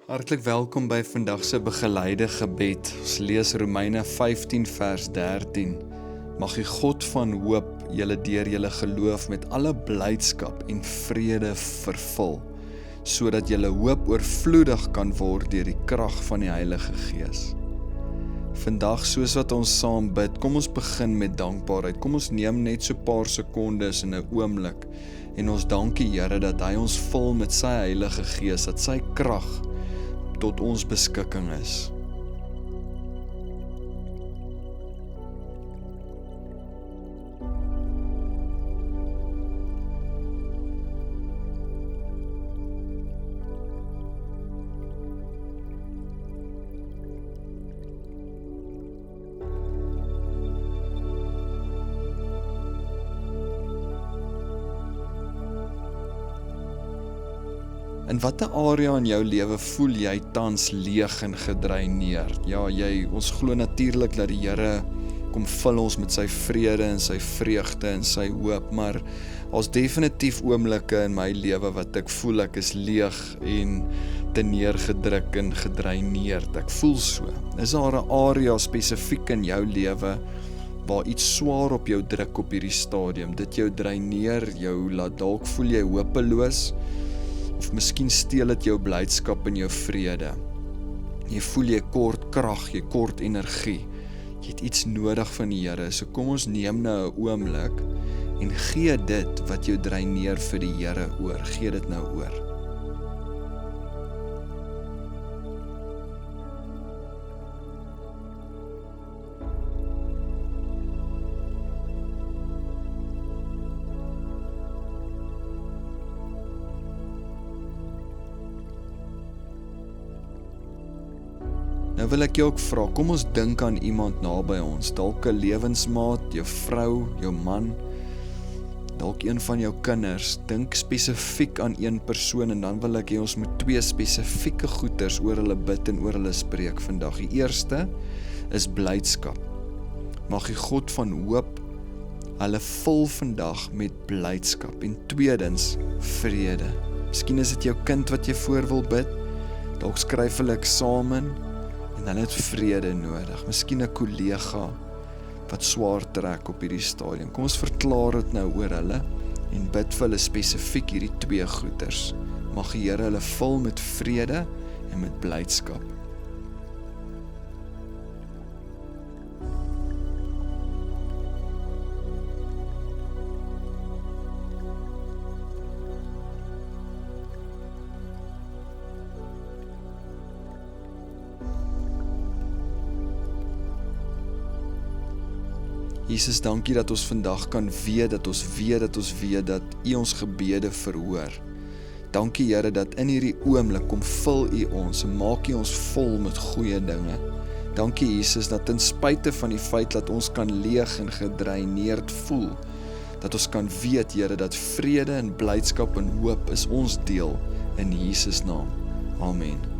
Hartlik welkom by vandag se begeleide gebed. Ons lees Romeine 15 vers 13. Mag die God van hoop julle deur julle geloof met alle blydskap en vrede vervul, sodat julle hoop oorvloedig kan word deur die krag van die Heilige Gees. Vandag, soos wat ons saam bid, kom ons begin met dankbaarheid. Kom ons neem net so 'n paar sekondes in 'n oomblik en ons dankie Here dat hy ons vul met sy Heilige Gees, dat sy krag tot ons beskikking is. In watter area in jou lewe voel jy tans leeg en gedreineerd? Ja, ons glo natuurlik dat die Here kom vul ons met sy vrede en sy vreugde en sy hoop, maar daar's definitief oomblikke in my lewe wat ek voel ek is leeg en te neergedruk en gedreineerd. Ek voel so. Is daar 'n area spesifiek in jou lewe waar iets swaar op jou druk op hierdie stadium? Dit jou dreineer, jou laat dalk voel jy hopeloos? Of miskien steel dit jou blydskap en jou vrede. Jy voel jy kort krag, jy kort energie. Jy het iets nodig van die Here. So kom ons neem nou 'n oomblik en gee dit wat jou dreineer vir die Here oor. Gee dit nou oor. Nou wil ek jou ook vra, kom ons dink aan iemand naby ons, dalk 'n lewensmaat, jou vrou, jou man, dalk een van jou kinders. Dink spesifiek aan een persoon en dan wil ek hê ons moet 2 spesifieke goeders oor hulle bid en oor hulle spreek vandag. Die eerste is blydskap. Mag die God van hoop hulle vul vandag met blydskap. En tweedens, vrede. Miskien is dit jou kind wat jy voor wil bid, dalk skryf hulle eksamen, en hulle het vrede nodig. Miskien 'n kollega wat swaar trek op hierdie stadium. Kom ons verklaar dit nou oor hulle en bid vir hulle spesifiek hierdie 2 goeders. Mag die Here hulle vul met vrede en met blydskap. Jesus, dankie dat ons vandag kan weet dat U ons gebede verhoor. Dankie Here dat in hierdie oomblik kom vul U ons en maak U ons vol met goeie dinge. Dankie Jesus dat ten spyte van die feit dat ons kan leeg en gedreineerd voel, dat ons kan weet Here dat vrede en blydskap en hoop is ons deel in Jesus naam. Amen.